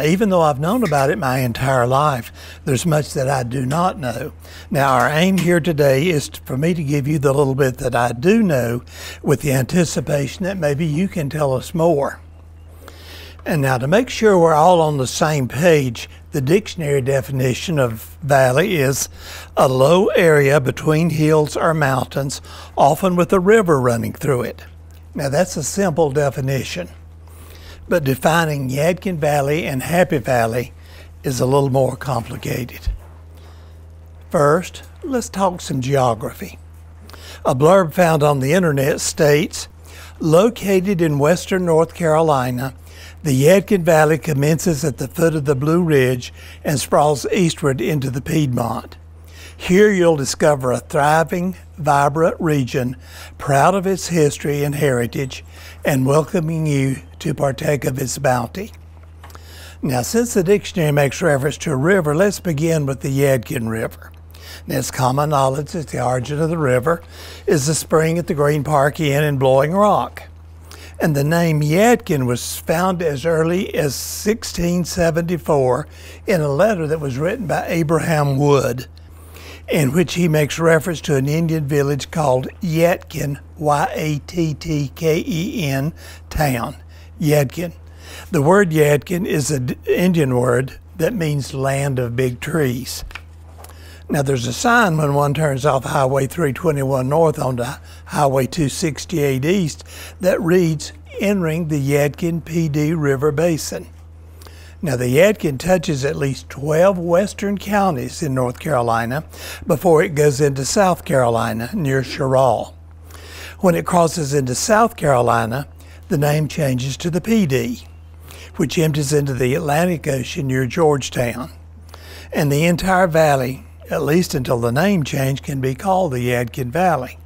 Now, even though I've known about it my entire life, there's much that I do not know. Now, our aim here today is for me to give you the little bit that I do know with the anticipation that maybe you can tell us more. And now, to make sure we're all on the same page, the dictionary definition of valley is a low area between hills or mountains, often with a river running through it. Now, that's a simple definition. But defining Yadkin Valley and Happy Valley is a little more complicated. First, let's talk some geography. A blurb found on the internet states, located in western North Carolina, the Yadkin Valley commences at the foot of the Blue Ridge and sprawls eastward into the Piedmont. Here you'll discover a thriving, vibrant region, proud of its history and heritage, and welcoming you to partake of its bounty. Now, since the dictionary makes reference to a river, let's begin with the Yadkin River. Now, it's common knowledge that the origin of the river is the spring at the Green Park Inn in Blowing Rock. And the name Yadkin was found as early as 1674 in a letter that was written by Abraham Wood, in which he makes reference to an Indian village called Yadkin, Y-A-T-T-K-E-N, town, Yadkin. The word Yadkin is an Indian word that means land of big trees. Now, there's a sign when one turns off Highway 321 north onto Highway 268 east that reads, entering the Yadkin Pee River Basin. Now, the Yadkin touches at least 12 western counties in North Carolina before it goes into South Carolina near Sherall. When it crosses into South Carolina, the name changes to the Pee, which empties into the Atlantic Ocean near Georgetown. And the entire valley, at least until the name change, can be called the Yadkin Valley.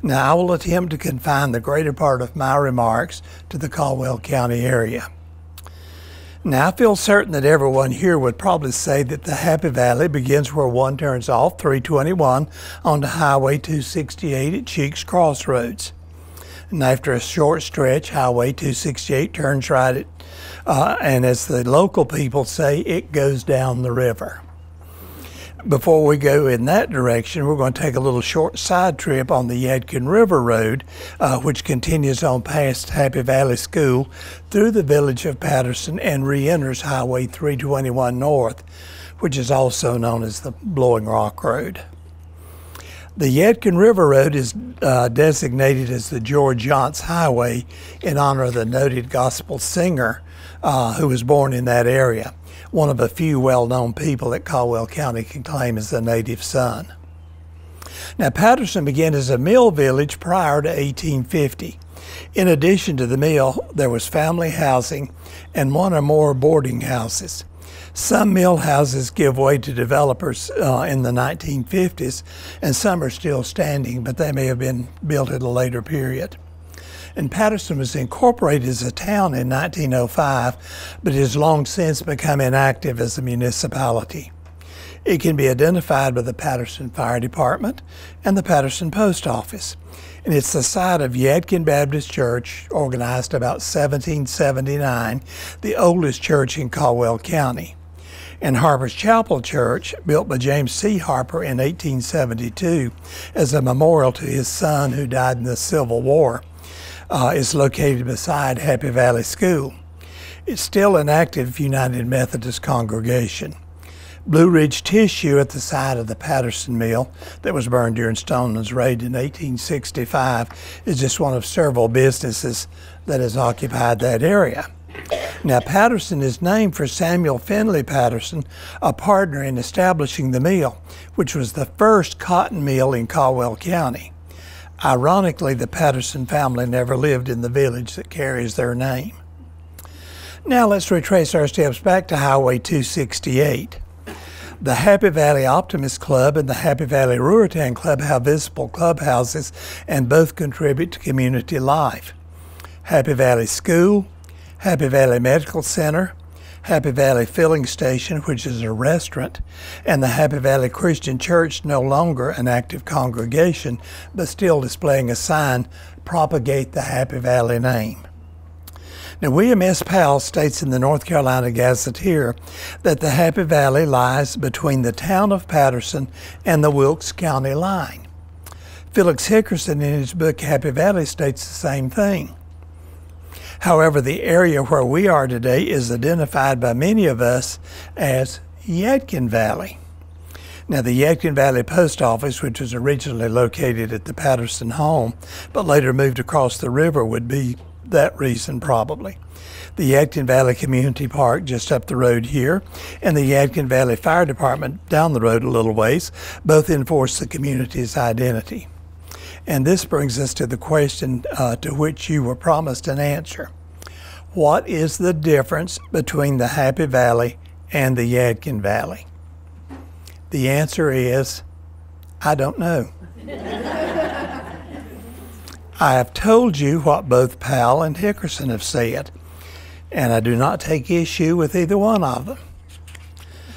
Now, I will attempt to confine the greater part of my remarks to the Caldwell County area. Now, I feel certain that everyone here would probably say that the Happy Valley begins where one turns off 321 onto Highway 268 at Cheeks Crossroads. And after a short stretch, Highway 268 turns right and as the local people say, it goes down the river. Before we go in that direction, we're going to take a little short side trip on the Yadkin River Road, which continues on past Happy Valley School through the village of Patterson and re-enters Highway 321 North, which is also known as the Blowing Rock Road. The Yadkin River Road is designated as the George Younts Highway in honor of the noted gospel singer who was born in that area, one of a few well-known people that Caldwell County can claim as a native son. Now, Patterson began as a mill village prior to 1850. In addition to the mill, there was family housing and one or more boarding houses. Some mill houses give way to developers in the 1950s, and some are still standing, but they may have been built at a later period. And Patterson was incorporated as a town in 1905, but has long since become inactive as a municipality. It can be identified by the Patterson Fire Department and the Patterson Post Office. And it's the site of Yadkin Baptist Church, organized about 1779, the oldest church in Caldwell County. And Harper's Chapel Church, built by James C. Harper in 1872 as a memorial to his son who died in the Civil War, is located beside Happy Valley School. It's still an active United Methodist congregation. Blue Ridge Tissue at the site of the Patterson Mill that was burned during Stoneman's raid in 1865 is just one of several businesses that has occupied that area. Now, Patterson is named for Samuel Finley Patterson, a partner in establishing the mill, which was the first cotton mill in Caldwell County. Ironically, the Patterson family never lived in the village that carries their name. Now let's retrace our steps back to Highway 268. The Happy Valley Optimist Club and the Happy Valley Ruritan Club have visible clubhouses and both contribute to community life. Happy Valley School, Happy Valley Medical Center, Happy Valley Filling Station, which is a restaurant, and the Happy Valley Christian Church, no longer an active congregation, but still displaying a sign, propagate the Happy Valley name. Now, William S. Powell states in the North Carolina Gazetteer that the Happy Valley lies between the town of Patterson and the Wilkes County line. Felix Hickerson in his book Happy Valley states the same thing. However, the area where we are today is identified by many of us as Yadkin Valley. Now, the Yadkin Valley Post Office, which was originally located at the Patterson home, but later moved across the river, would be that reason probably. The Yadkin Valley Community Park just up the road here, and the Yadkin Valley Fire Department down the road a little ways, both enforce the community's identity. And this brings us to the question to which you were promised an answer. What is the difference between the Happy Valley and the Yadkin Valley? The answer is, I don't know. I have told you what both Powell and Hickerson have said, and I do not take issue with either one of them.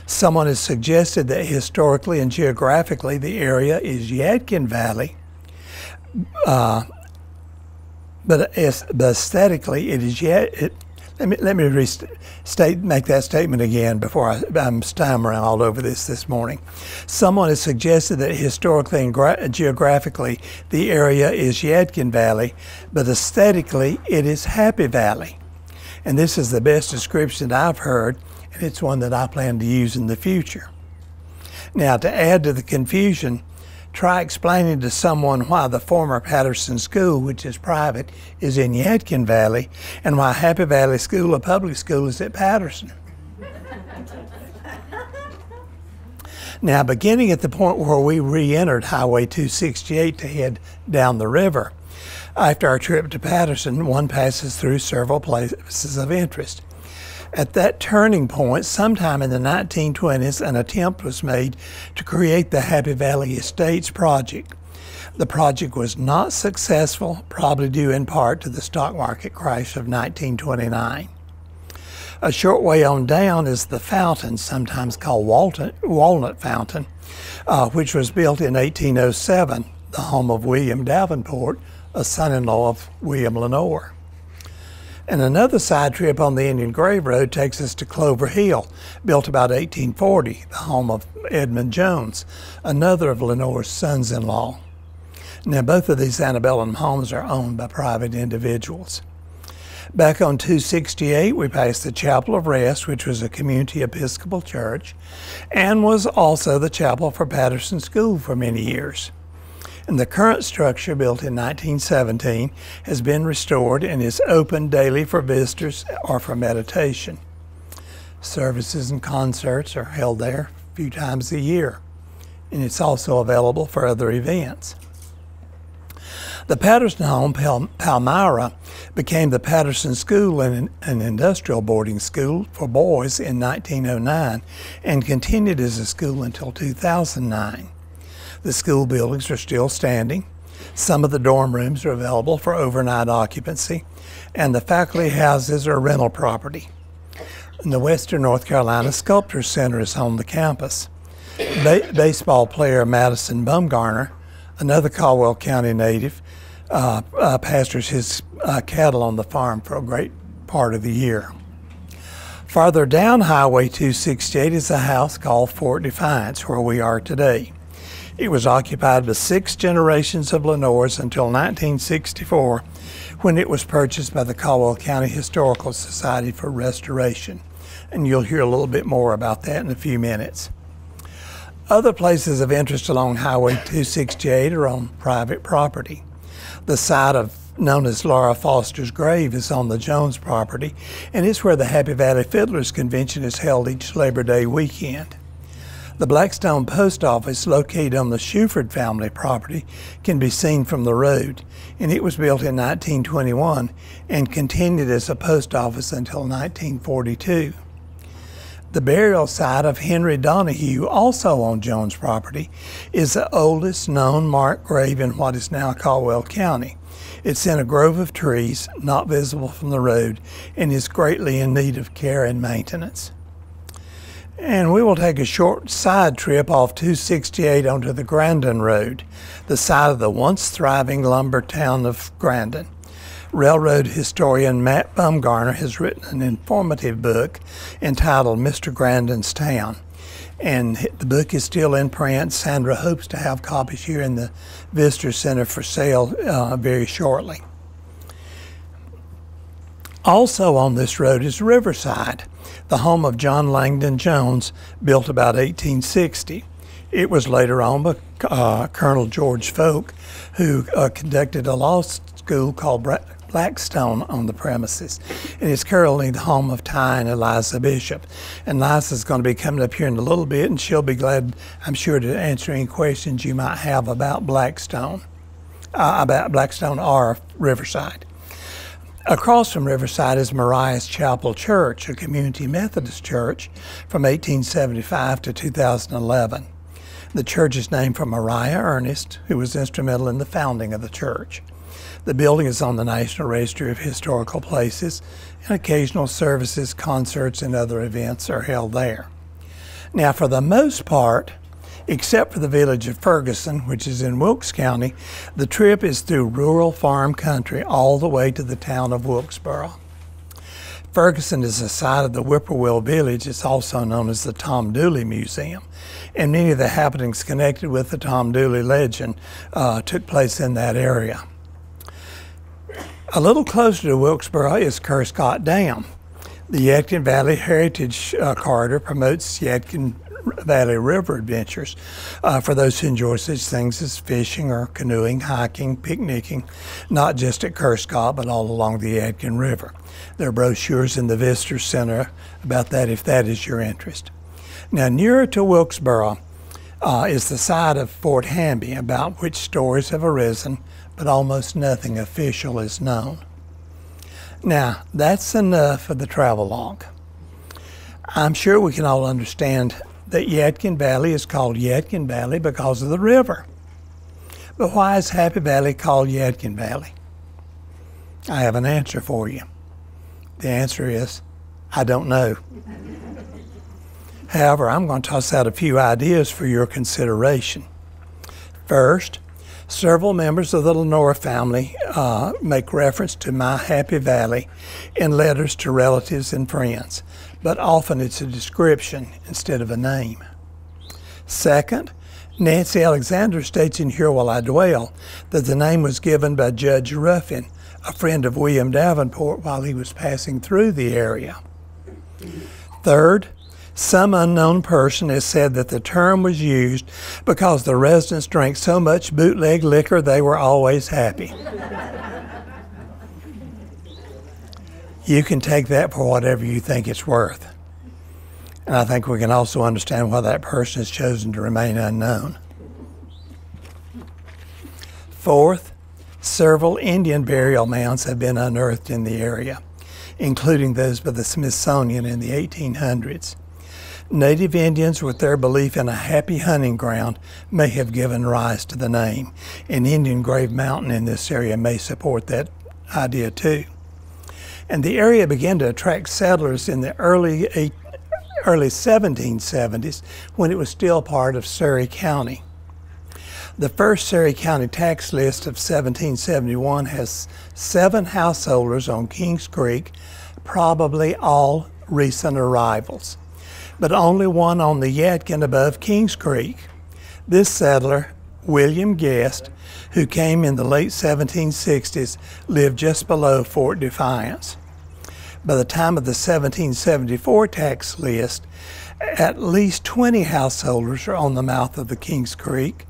Someone has suggested that historically and geographically the area is Yadkin Valley, but aesthetically it is Let me make that statement again before I'm stammering all over this morning. Someone has suggested that historically and geographically the area is Yadkin Valley, but aesthetically it is Happy Valley. And this is the best description I've heard, and it's one that I plan to use in the future. Now, to add to the confusion, try explaining to someone why the former Patterson School, which is private, is in Yadkin Valley, and why Happy Valley School, a public school, is at Patterson. Now, beginning at the point where we re-entered Highway 268 to head down the river, after our trip to Patterson, one passes through several places of interest. At that turning point, sometime in the 1920s, an attempt was made to create the Happy Valley Estates project. The project was not successful, probably due in part to the stock market crash of 1929. A short way on down is the fountain, sometimes called Walnut Fountain, which was built in 1807, the home of William Davenport, a son-in-law of William Lenore. And another side trip on the Indian Grave Road takes us to Clover Hill, built about 1840, the home of Edmund Jones, another of Lenore's sons-in-law. Now, both of these antebellum homes are owned by private individuals. Back on 268, we passed the Chapel of Rest, which was a community Episcopal church, and was also the chapel for Patterson School for many years. And the current structure, built in 1917, has been restored and is open daily for visitors or for meditation. Services and concerts are held there a few times a year, and it's also available for other events. The Patterson home, Palmyra, became the Patterson School and an industrial boarding school for boys in 1909 and continued as a school until 2009. The school buildings are still standing. Some of the dorm rooms are available for overnight occupancy, and the faculty houses are rental property. And the Western North Carolina Sculpture Center is on the campus. Baseball player Madison Bumgarner, another Caldwell County native, pastors his cattle on the farm for a great part of the year. Farther down Highway 268 is a house called Fort Defiance, where we are today. It was occupied by 6 generations of Lenores until 1964, when it was purchased by the Caldwell County Historical Society for restoration. And you'll hear a little bit more about that in a few minutes. Other places of interest along Highway 268 are on private property. The site known as Laura Foster's grave is on the Jones property, and it's where the Happy Valley Fiddlers Convention is held each Labor Day weekend. The Blackstone Post Office, located on the Shuford family property, can be seen from the road, and it was built in 1921 and continued as a post office until 1942. The burial site of Henry Donahue, also on Jones property, is the oldest known marked grave in what is now Caldwell County. It's in a grove of trees, not visible from the road, and is greatly in need of care and maintenance. And we will take a short side trip off 268 onto the Grandin Road, the site of the once thriving lumber town of Grandin. Railroad historian Matt Bumgarner has written an informative book entitled Mr. Grandin's Town. And the book is still in print. Sandra hopes to have copies here in the Visitor Center for sale very shortly. Also on this road is Riverside, the home of John Langdon Jones, built about 1860. It was later owned by Colonel George Folk, who conducted a law school called Blackstone on the premises, and it's currently the home of Ty and Eliza Bishop. And Liza's going to be coming up here in a little bit, and she'll be glad, I'm sure, to answer any questions you might have about Blackstone or Riverside. Across from Riverside is Mariah's Chapel Church, a community Methodist church from 1875 to 2011. The church is named for Mariah Ernest, who was instrumental in the founding of the church. The building is on the National Register of Historical Places, and occasional services, concerts, and other events are held there. Now, for the most part, except for the village of Ferguson, which is in Wilkes County, the trip is through rural farm country all the way to the town of Wilkesboro. Ferguson is the site of the Whippoorwill Village. It's also known as the Tom Dooley Museum, and many of the happenings connected with the Tom Dooley legend took place in that area. A little closer to Wilkesboro is Kerscott Dam. The Yadkin Valley Heritage Corridor promotes Yadkin Valley River adventures for those who enjoy such things as fishing or canoeing, hiking, picnicking, not just at Kerscott, but all along the Yadkin River. There are brochures in the Visitor Center about that if that is your interest. Now, nearer to Wilkesboro is the site of Fort Hamby, about which stories have arisen, but almost nothing official is known. Now, that's enough of the travelogue. I'm sure we can all understand that Yadkin Valley is called Yadkin Valley because of the river. But why is Happy Valley called Yadkin Valley? I have an answer for you. The answer is, I don't know. However, I'm going to toss out a few ideas for your consideration. First, several members of the Lenore family make reference to my Happy Valley in letters to relatives and friends, but often it's a description instead of a name. Second, Nancy Alexander states in Here Will I Dwell that the name was given by Judge Ruffin, a friend of William Davenport, while he was passing through the area. Third, some unknown person has said that the term was used because the residents drank so much bootleg liquor they were always happy. You can take that for whatever you think it's worth. And I think we can also understand why that person has chosen to remain unknown. Fourth, several Indian burial mounds have been unearthed in the area, including those by the Smithsonian in the 1800s. Native Indians, with their belief in a happy hunting ground, may have given rise to the name. And Indian Grave Mountain in this area may support that idea too. And the area began to attract settlers in the early 1770s when it was still part of Surry County. The first Surry County tax list of 1771 has 7 householders on Kings Creek, probably all recent arrivals, but only one on the Yadkin above Kings Creek. This settler, William Guest, who came in the late 1760s, lived just below Fort Defiance. By the time of the 1774 tax list, at least 20 householders are on the mouth of the Kings Creek,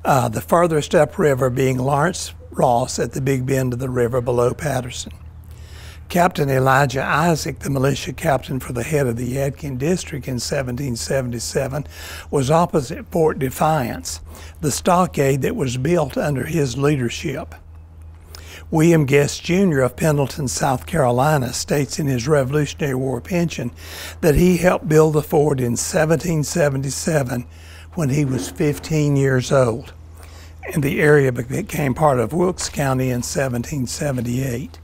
the farthest upriver being Lawrence Ross at the big bend of the river below Patterson. Captain Elijah Isaac, the militia captain for the head of the Yadkin District in 1777, was opposite Fort Defiance, the stockade that was built under his leadership. William Guest Jr. of Pendleton, South Carolina, states in his Revolutionary War pension that he helped build the fort in 1777 when he was 15 years old, and the area became part of Wilkes County in 1778.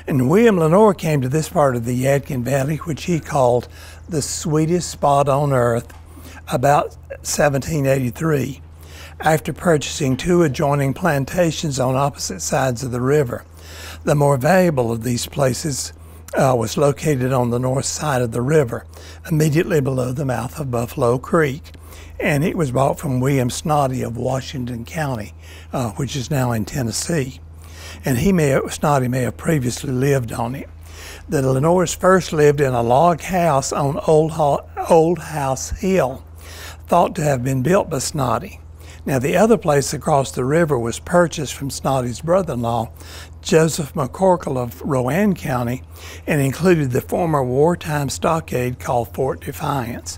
And William Lenore came to this part of the Yadkin Valley, which he called the sweetest spot on earth, about 1783, after purchasing 2 adjoining plantations on opposite sides of the river, The more valuable of these places was located on the north side of the river, immediately below the mouth of Buffalo Creek. And it was bought from William Snoddy of Washington County, which is now in Tennessee. And Snoddy may have previously lived on it. The Lenores first lived in a log house on Old House Hill, thought to have been built by Snoddy. Now, the other place across the river was purchased from Snoddy's brother-in-law, Joseph McCorkle of Rowan County, and included the former wartime stockade called Fort Defiance.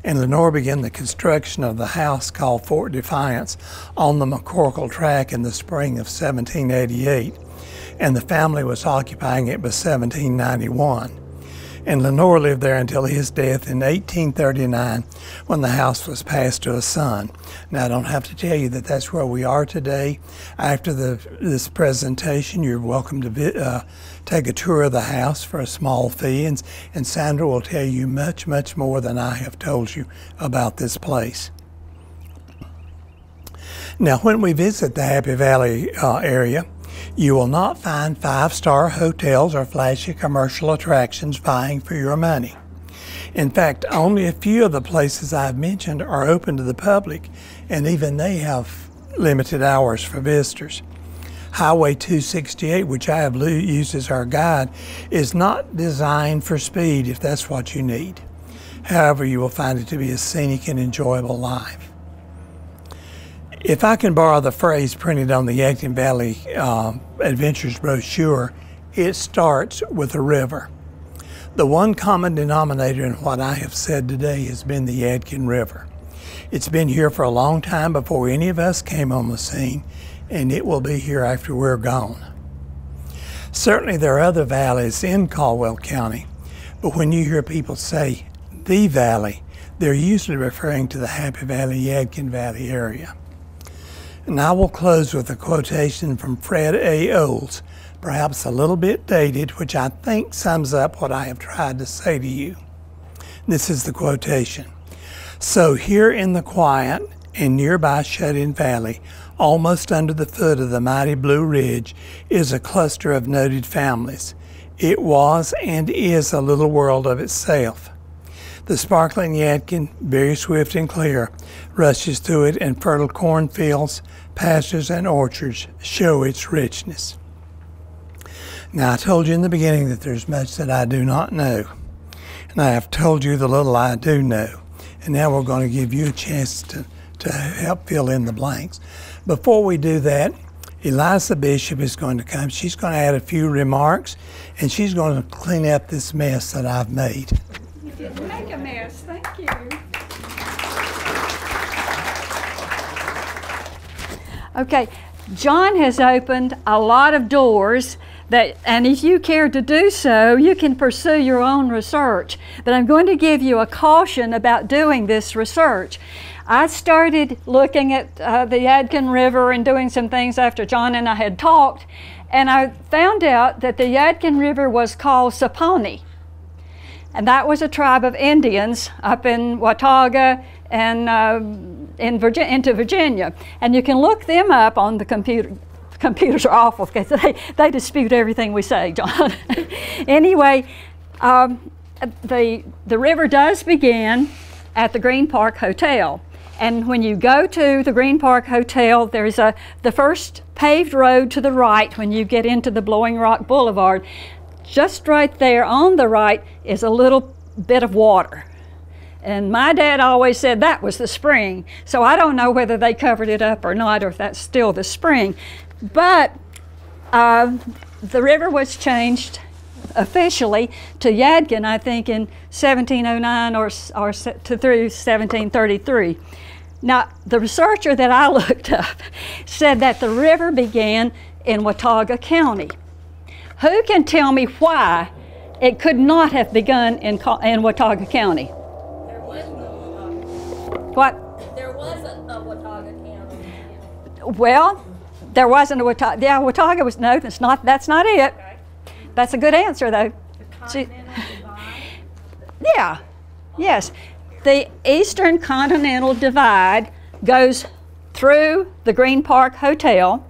And Lenore began the construction of the house called Fort Defiance on the McCorkle track in the spring of 1788, and the family was occupying it by 1791. And Lenore lived there until his death in 1839, when the house was passed to a son. Now, I don't have to tell you that that's where we are today. After this presentation, you're welcome to take a tour of the house for a small fee, and Sandra will tell you much, much more than I have told you about this place. Now, when we visit the Happy Valley area, you will not find five-star hotels or flashy commercial attractions vying for your money. In fact, only a few of the places I've mentioned are open to the public, and even they have limited hours for visitors. Highway 268, which I have used as our guide, is not designed for speed if that's what you need. However, you will find it to be a scenic and enjoyable life. If I can borrow the phrase printed on the Yadkin Valley Adventures brochure, it starts with a river. The one common denominator in what I have said today has been the Yadkin River. It's been here for a long time before any of us came on the scene, and it will be here after we're gone. Certainly there are other valleys in Caldwell County, but when you hear people say the valley, they're usually referring to the Happy Valley, Yadkin Valley area. And I will close with a quotation from Fred A. Olds, perhaps a little bit dated, which I think sums up what I have tried to say to you. This is the quotation. So here in the quiet and nearby shut-in valley, almost under the foot of the mighty Blue Ridge, is a cluster of noted families. It was and is a little world of itself. The sparkling Yadkin, very swift and clear, rushes through it, and fertile cornfields, pastures, and orchards show its richness. Now, I told you in the beginning that there's much that I do not know, and I have told you the little I do know, and now we're going to give you a chance to help fill in the blanks. Before we do that, Eliza Bishop is going to come. She's going to add a few remarks, and she's going to clean up this mess that I've made. You didn't make a mess. Thank you. Okay, John has opened a lot of doors and if you care to do so, you can pursue your own research. But I'm going to give you a caution about doing this research. I started looking at the Yadkin River and doing some things after John and I had talked, and I found out that the Yadkin River was called Saponi. And that was a tribe of Indians up in Watauga and into Virginia. And you can look them up on the computer. Computers are awful because they dispute everything we say, John. Anyway, the river does begin at the Green Park Hotel. And when you go to the Green Park Hotel, there's the first paved road to the right when you get into the Blowing Rock Boulevard. Just right there on the right is a little bit of water. And my dad always said that was the spring. So I don't know whether they covered it up or not, or if that's still the spring. But the river was changed officially to Yadkin, I think, in 1709 or through 1733. Now, the researcher that I looked up said that the river began in Watauga County. Who can tell me why it could not have begun in Watauga County? There was no Watauga. What? There wasn't a Watauga County. Well, there wasn't a Watauga. Yeah, Watauga was, no, that's not it. Okay. That's a good answer, though. The Continental Divide? Yeah, yes. The Eastern Continental Divide goes through the Green Park Hotel,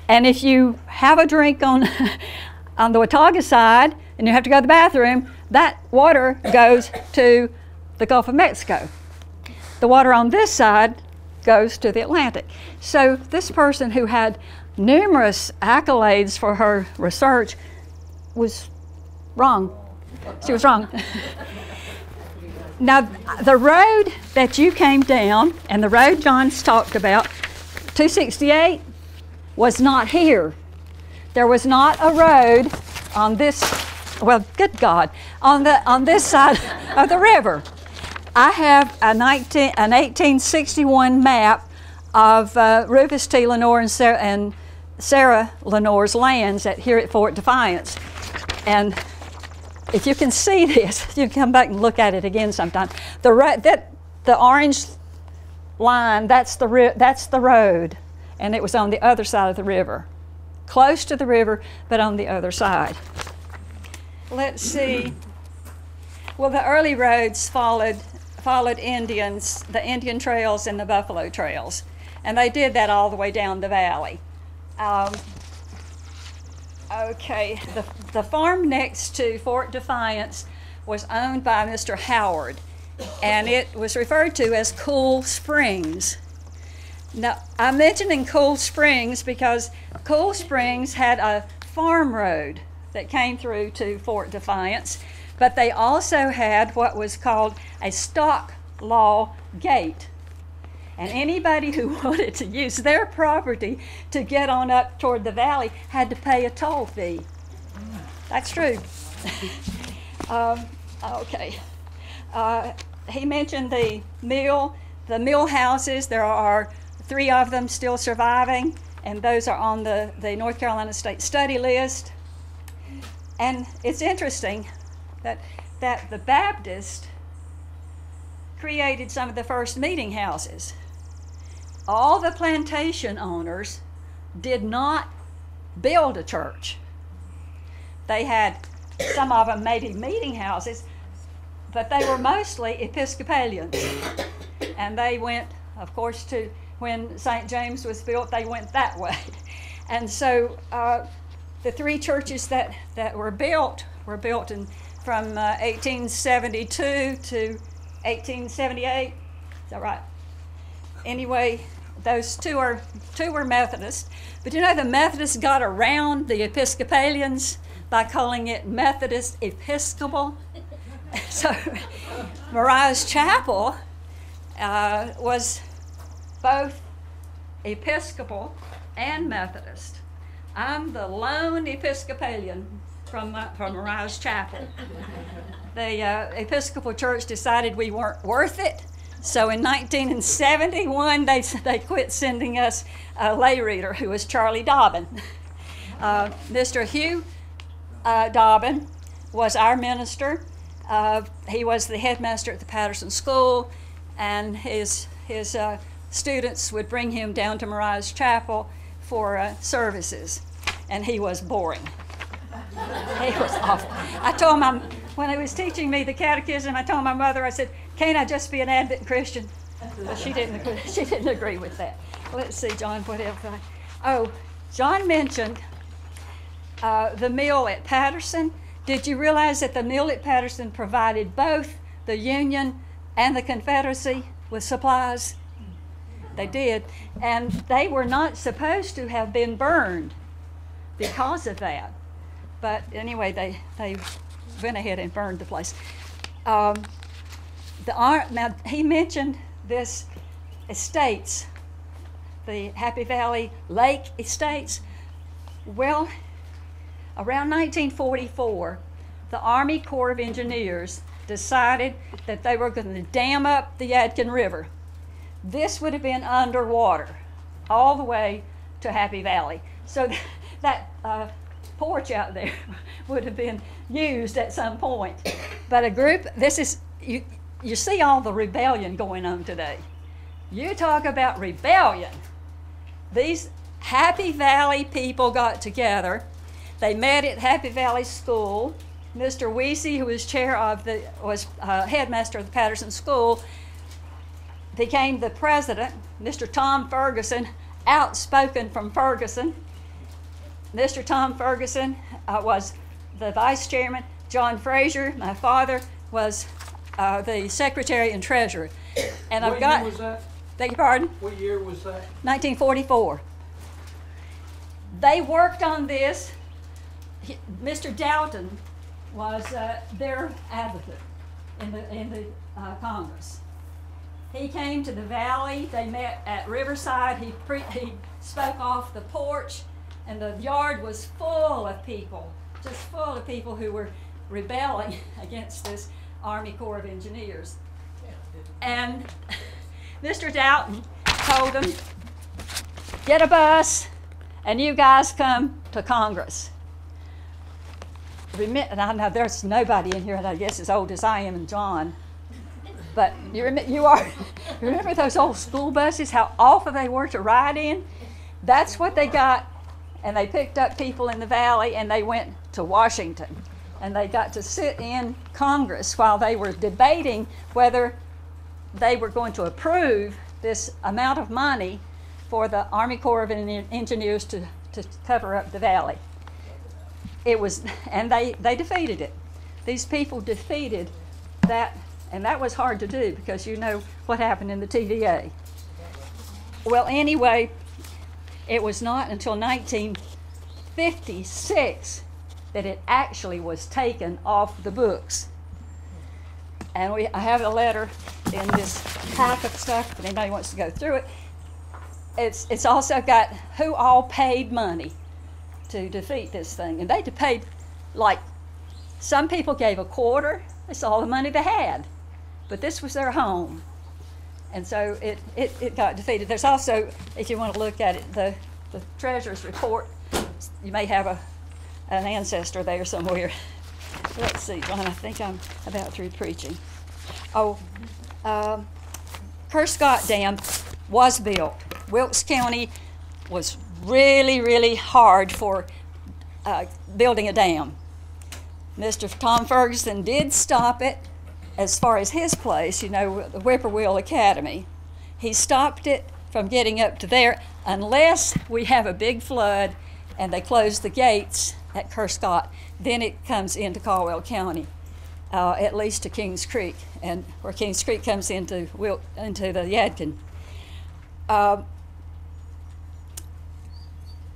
And if you have a drink on, on the Watauga side and you have to go to the bathroom, that water goes to the Gulf of Mexico. The water on this side goes to the Atlantic. So this person who had numerous accolades for her research was wrong. She was wrong. Now, the road that you came down and the road John's talked about, 268, was not here. There was not a road on this, well, good God, on this side of the river. I have an 1861 map of Rufus T. Lenore and Sarah Lenore's lands here at Fort Defiance. And if you can see this, you can come back and look at it again sometime. The orange line, that's the road, and it was on the other side of the river, close to the river, but on the other side. Let's see. Well, the early roads followed Indians, the Indian trails and the buffalo trails, and they did that all the way down the valley. Okay, the farm next to Fort Defiance was owned by Mr. Howard, and it was referred to as Cool Springs. Now, I'm mentioning Cool Springs because Cool Springs had a farm road that came through to Fort Defiance, but they also had what was called a stock law gate. And anybody who wanted to use their property to get on up toward the valley had to pay a toll fee. That's true. Okay. He mentioned the mill houses. There are 3 of them still surviving, and those are on the North Carolina State Study List. And it's interesting that the Baptist created some of the first meeting houses. All the plantation owners did not build a church. They had, some of them maybe meeting houses, but they were mostly Episcopalians. And they went, of course, to when St. James was built, they went that way. And so the 3 churches that were built from 1872 to 1878. Is that right? Anyway, those two were Methodist. But you know, the Methodists got around the Episcopalians by calling it Methodist Episcopal. So Mariah's Chapel was both Episcopal and Methodist. I'm the lone Episcopalian from Mariah's Chapel. The Episcopal Church decided we weren't worth it, so in 1971 they quit sending us a lay reader who was Charlie Dobbin. Mr. Hugh Dobbin was our minister. He was the headmaster at the Patterson School, and his students would bring him down to Mariah's Chapel for services, and he was boring. He was awful. I told him, when he was teaching me the catechism, I told my mother, I said, "Can't I just be an Advent Christian?" But she didn't agree with that. Let's see, John, what else? Oh, John mentioned the mill at Patterson. Did you realize that the mill at Patterson provided both the Union and the Confederacy with supplies? They did, and they were not supposed to have been burned because of that. But anyway, they went ahead and burned the place. Now, he mentioned this estates, the Happy Valley Lake Estates. Well, around 1944, the Army Corps of Engineers decided that they were going to dam up the Yadkin River. This would have been underwater all the way to Happy Valley. So that porch out there would have been used at some point. But a group, you see all the rebellion going on today. You talk about rebellion. These Happy Valley people got together. They met at Happy Valley School. Mr. Weesey, who was headmaster of the Patterson School, became the president. Mr. Tom Ferguson, outspoken from Ferguson, Mr. Tom Ferguson was the vice chairman. John Frazier, my father, was the secretary and treasurer. And I've got. What year was that? Beg your pardon? What year was that? 1944. They worked on this. Mr. Dalton was their advocate in the Congress. He came to the valley. They met at Riverside. He spoke off the porch, and the yard was full of people, just full of people who were rebelling against this Army Corps of Engineers. And Mr. Dalton told them, get a bus, and you guys come to Congress. And I know there's nobody in here, and I guess as old as I am and John. But you remember those old school buses, how awful they were to ride in? That's what they got. And they picked up people in the valley, and they went to Washington. And they got to sit in Congress while they were debating whether they were going to approve this amount of money for the Army Corps of Engineers to cover up the valley. It was, and they defeated it. These people defeated that, and that was hard to do because you know what happened in the TVA. Well, anyway, it was not until 1956 that it actually was taken off the books. And I have a letter in this pack of stuff, if anybody wants to go through it. It's also got who all paid money to defeat this thing. And they paid, like, some people gave a quarter. That's all the money they had. But this was their home. And so it got defeated. There's also, if you want to look at it, the treasurer's report. You may have an ancestor there somewhere. Let's see, John, I think I'm about through preaching. Kerscott Dam was built. Wilkes County was really, really hard for building a dam. Mr. Tom Ferguson did stop it as far as his place, you know, the Whippoorwill Academy. He stopped it from getting up to there unless we have a big flood and they close the gates at Kerscott. Then it comes into Caldwell County, at least to Kings Creek, and where Kings Creek comes into the Yadkin.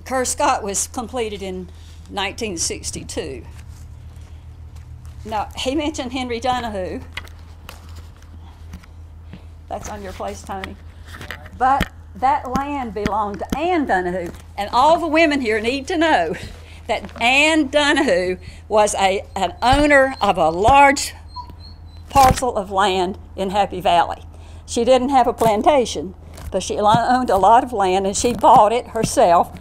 Kerscott was completed in 1962. Now, he mentioned Henry Donahue. That's on your place, Tony. But that land belonged to Ann Donahue, and all the women here need to know that Ann Dunhu was an owner of a large parcel of land in Happy Valley. She didn't have a plantation, but she owned a lot of land, and she bought it herself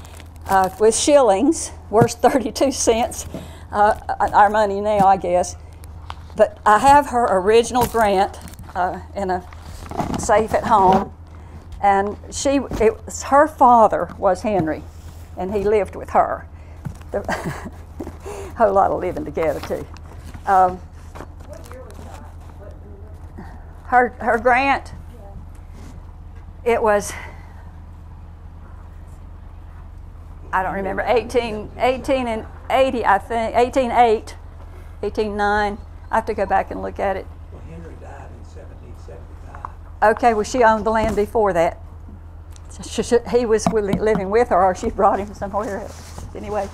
with shillings, worth 32 cents, our money now, I guess. But I have her original grant in a safe at home, and her father was Henry, and he lived with her. A whole lot of living together too. Her grant, it was, I don't remember, 1880, I think, 1808, 1809. I have to go back and look at it. Well, Henry died in 1775. Okay, well, she owned the land before that. He was living with her, or she brought him somewhere else. Anyway.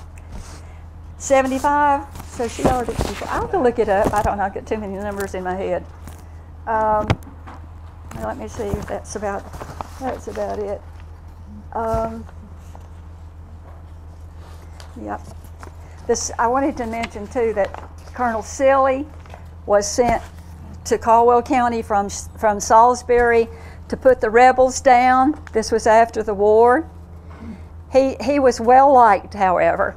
75, so she already, I'll have to look it up. I don't know, I've got too many numbers in my head. Let me see if that's about it. Yep. I wanted to mention too that Colonel Silly was sent to Caldwell County from Salisbury to put the rebels down. This was after the war. He was well liked, however.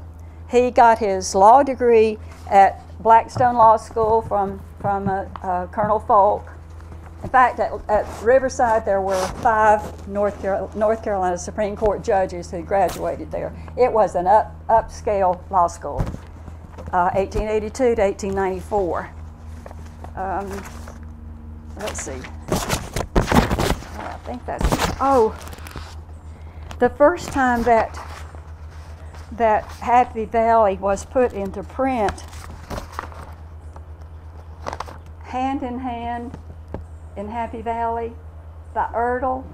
He got his law degree at Blackstone Law School from Colonel Folk. In fact, at Riverside, there were 5 North Carolina Supreme Court judges who graduated there. It was an upscale law school, 1882 to 1894. Let's see. I think that's, the first time that that Happy Valley was put into print Hand in Hand in Happy Valley by Erdl.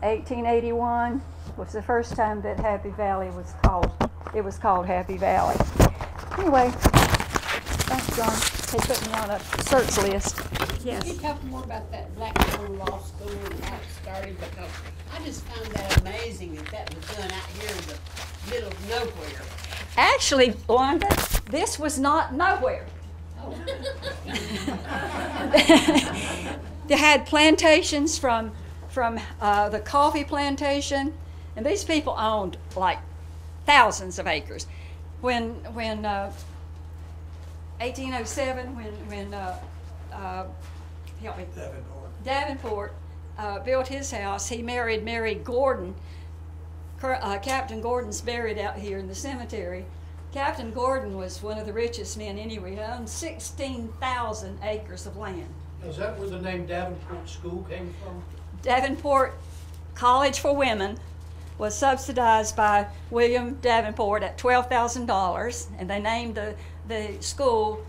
1881 was the first time that Happy Valley was called. It was called Happy Valley. Anyway, thanks, John. He put me on a search list. Yes. Can you talk more about that Blackstone Law School and how it started? Because I just found that amazing that was done out here in the middle of nowhere. Actually, Wanda, this was not nowhere. Oh. They had plantations from the coffee plantation, and these people owned like thousands of acres. When 1807, when help me, Davenport built his house, he married Mary Gordon. Captain Gordon's buried out here in the cemetery. Captain Gordon was one of the richest men anyway. He owned 16,000 acres of land. Is that where the name Davenport School came from? Davenport College for Women was subsidized by William Davenport at $12,000, and they named the school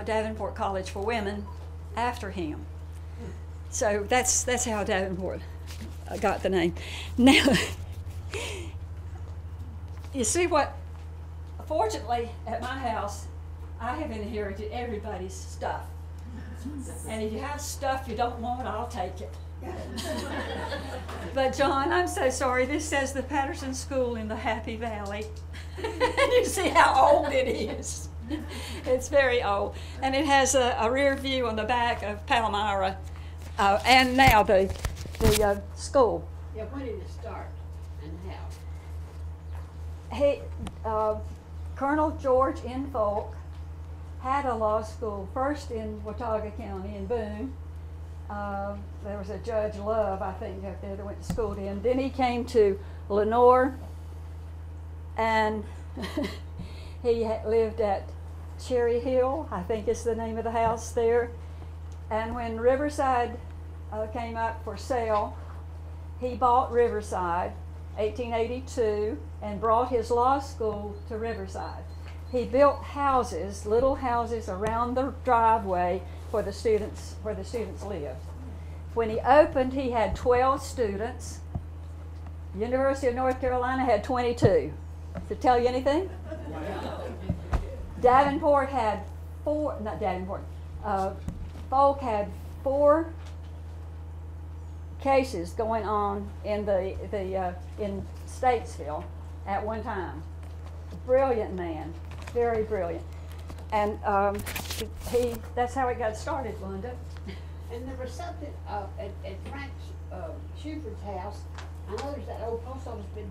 Davenport College for Women after him. So that's how Davenport got the name. Now, you see what? Fortunately, at my house, I have inherited everybody's stuff. And if you have stuff you don't want, I'll take it. But John, I'm so sorry. This says the Patterson School in the Happy Valley. And you see how old it is. It's very old. And it has a rear view on the back of Palmyra and now the school. Yeah, when did it start and how? He, Colonel George N. Folk had a law school first in Watauga County in Boone. There was a Judge Love, I think, up there that went to school to him. Then he came to Lenore, and he lived at Cherry Hill, I think is the name of the house there. And when Riverside came up for sale, he bought Riverside, 1882, and brought his law school to Riverside. He built houses, little houses around the driveway where the students lived. When he opened, he had 12 students. University of North Carolina had 22. To tell you anything? Davenport had Folk had 4 cases going on in in Statesville at one time. Brilliant man, very brilliant, and that's how it got started, Wanda. And there was something at Frank Shuford's house. I know there's that old post office, but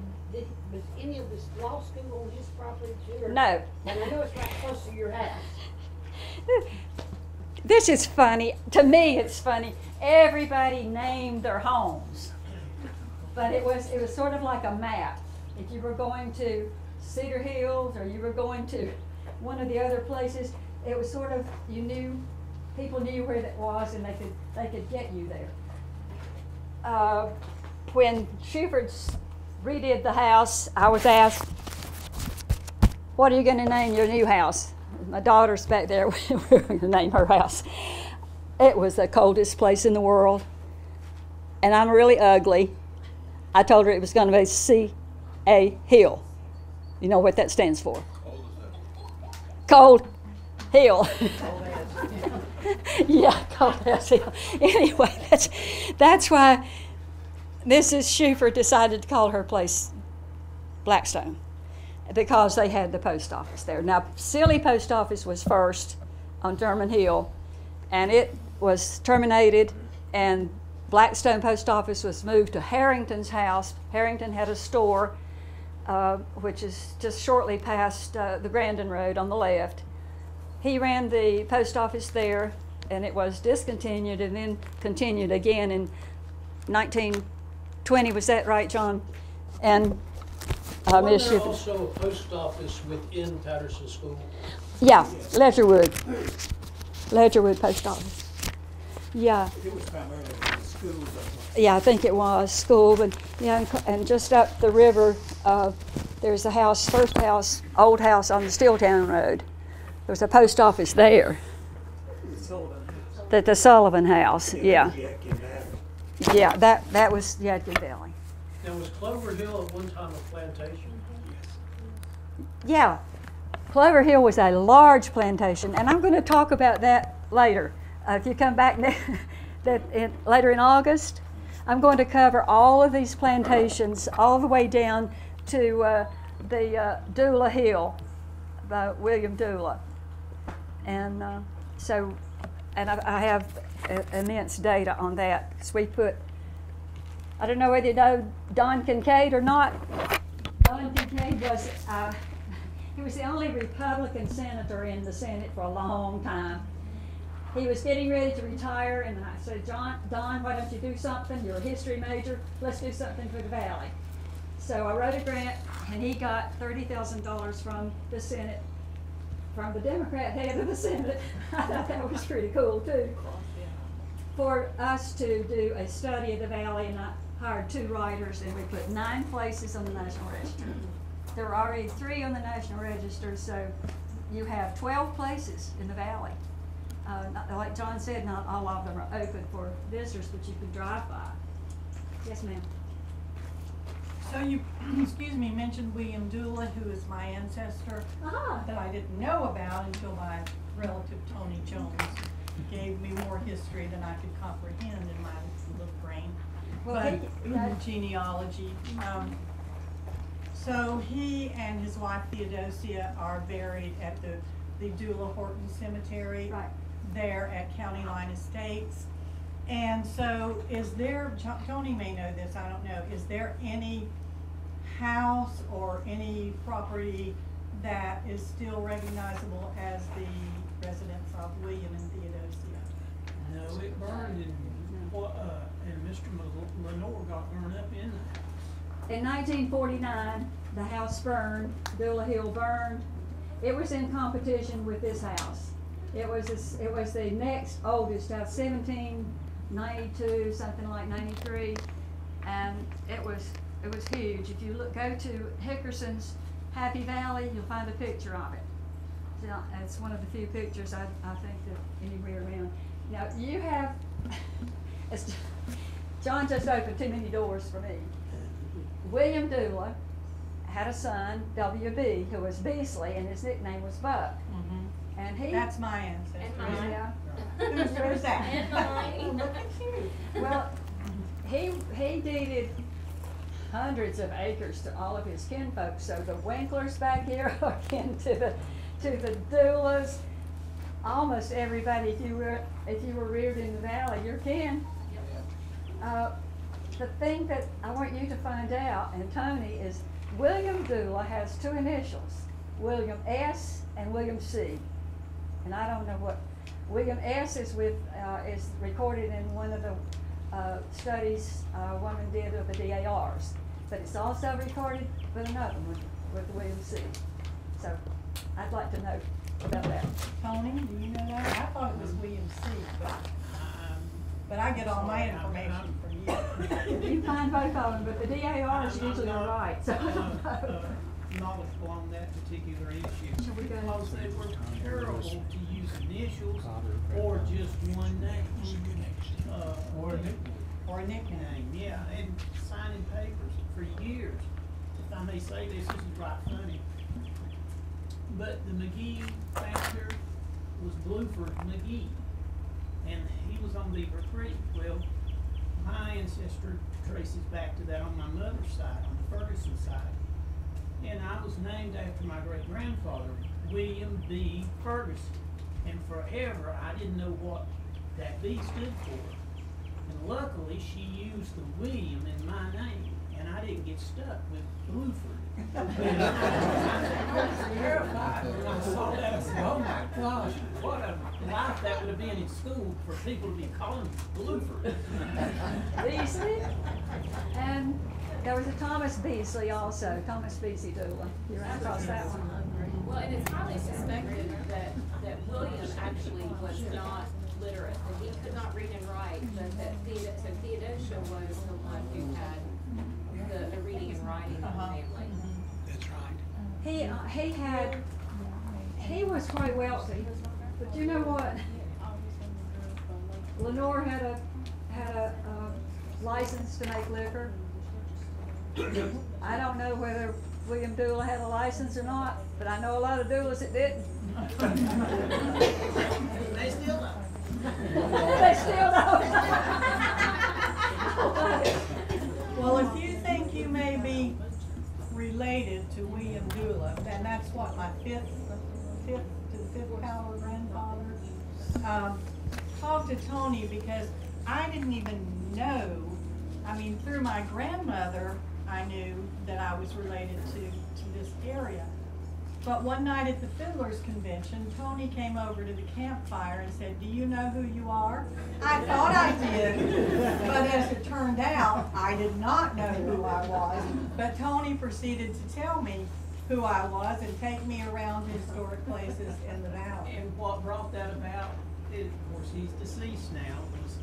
was any of this law school on his property too? Or No. And I know it's right close to your house. This is funny. To me, it's funny. Everybody named their homes, but it was sort of like a map. If you were going to Cedar Hills or you were going to one of the other places, it was sort of, people knew where that was, and they could get you there. When Shuford's redid the house, I was asked, "What are you going to name your new house?" My daughter's back there. We're going to name her house. It was the coldest place in the world, and I'm really ugly. I told her it was going to be C.A. Hill. You know what that stands for? Cold Hill. Yeah, Cold Hill. Anyway, that's why Mrs. Shuford decided to call her place Blackstone, because they had the post office there. Now, Sealy Post Office was first on German Hill, and it was terminated, and Blackstone Post Office was moved to Harrington's house. Harrington had a store, which is just shortly past the Grandin Road on the left. He ran the post office there, and it was discontinued and then continued again in 1920. Was that right, John? And Was there also a post office within Patterson School? Yeah, Ledgerwood Post Office. Yeah. It was primarily schools. Yeah, I think it was school, but yeah, and just up the river, there's a house, first house, old house on the Steeltown Road. There was a post office there. The Sullivan House, yeah. Yeah, that was Yadkin Valley. Now, was Clover Hill at one time a plantation? Yeah, Clover Hill was a large plantation, and I'm going to talk about that later. If you come back later in August, I'm going to cover all of these plantations all the way down to the Dula Hill by William Dula. And I have immense data on that. So we put, I don't know whether you know Don Kincaid or not. Don Kincaid was, he was the only Republican senator in the Senate for a long time. He was getting ready to retire, and I said, Don, why don't you do something? You're a history major. Let's do something for the Valley. So I wrote a grant, and he got $30,000 from the Senate, from the Democrat head of the Senate. I thought that was pretty cool, too, for us to do a study of the Valley, and I hired 2 writers, and we put 9 places on the National Register. There were already 3 on the National Register, so you have 12 places in the Valley. Like John said, not all of them are open for visitors, but you can drive by. Yes, ma'am. So you, excuse me, mentioned William Dula, who is my ancestor, that I didn't know about until my relative Tony Jones gave me more history than I could comprehend in my little brain. But genealogy. So he and his wife Theodosia are buried at the Dula Horton Cemetery, Right. there at County Line Estates. And so is there, Tony may know this, I don't know, is there any house or any property that is still recognizable as the residence of William and Theodosia? No, it burned and Mr. Lenore got burned up in there. In 1949, the house burned, Dula Hill burned. It was in competition with this house. It was the next oldest house, 1792, something like 93, and it was huge. If you go to Hickerson's Happy Valley, you'll find a picture of it. So it's one of the few pictures I think that anywhere around. Now you have, John just opened too many doors for me. William Dula had a son, W.B., who was Beasley, and his nickname was Buck. Mm-hmm. And he, that's my ancestor. And yeah. Who's that? And mine. Look at you. Well, he deeded hundreds of acres to all of his kinfolk. So the Winklers back here are kin to the Dulas. Almost everybody, if you were reared in the valley, you're kin. The thing that I want you to find out, and Tony, is William Dula has 2 initials, William S. and William C. And I don't know what William S. is recorded in one of the studies a woman did of the DARs, but it's also recorded with another one with William C. So I'd like to know about that. Tony, do you know that? I thought it was William C. But I get all my information from you. You find both of them, but the DARs usually are right. So I don't know. Knowledgeable on that particular issue. Shall we go? Because they were terrible to use initials or just one name. Or a nickname. Yeah, and signing papers for years. If I may say this is right funny. But the McGee factor was Bluford McGee, and he was on Beaver Creek. Well, my ancestor traces back to that on my mother's side, on the Ferguson side. And I was named after my great-grandfather, William B. Ferguson. And forever, I didn't know what that B stood for. And luckily, she used the William in my name, and I didn't get stuck with Bluford. I was terrified when I saw that. I said, oh my gosh, what a life that would have been in school for people to be calling me Bluford. Beasley, and there was a Thomas Beasley also, Thomas Beasley Dula. You ran across that one. Well, and it's highly suspected that William actually was not literate, that he could not read and write, but that Theodosia was the one who had the reading and writing in the family. he was quite wealthy, but you know what? Lenore had a license to make liquor. I don't know whether William Dooley had a license or not, but I know a lot of Dooleys that didn't. They still don't. They still don't. Well, if you think you may be related to William Dooley, and that's what, my fifth power grandfather, talk to Tony, because I didn't even know, I mean, through my grandmother, I knew that I was related to this area. But one night at the Fiddlers Convention, Tony came over to the campfire and said, "Do you know who you are?" I thought I did, but as it turned out, I did not know who I was. But Tony proceeded to tell me who I was and take me around historic places in the valley. And what brought that about, is, of course, he's deceased now, was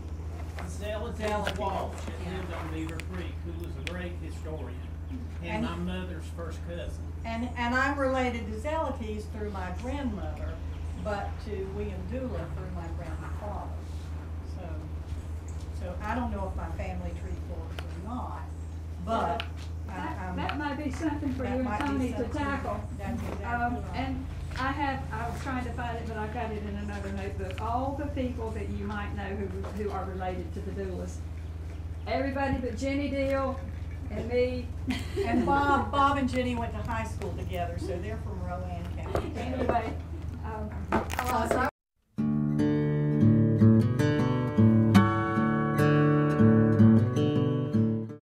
Zealot Walsh that lived on Beaver Creek, who was a great historian, and my mother's first cousin. And I'm related to Zealotes through my grandmother, but to William Dooley through my grandfather. So I don't know if my family tree forks or not, but that might be something for you and Tony to tackle. That's exactly right. And I was trying to find it, but I got it in another notebook. All the people that you might know who are related to the Dooleys. Everybody but Jenny Deal and me. And Bob and Jenny went to high school together, so they're from Rowan County. Anyway,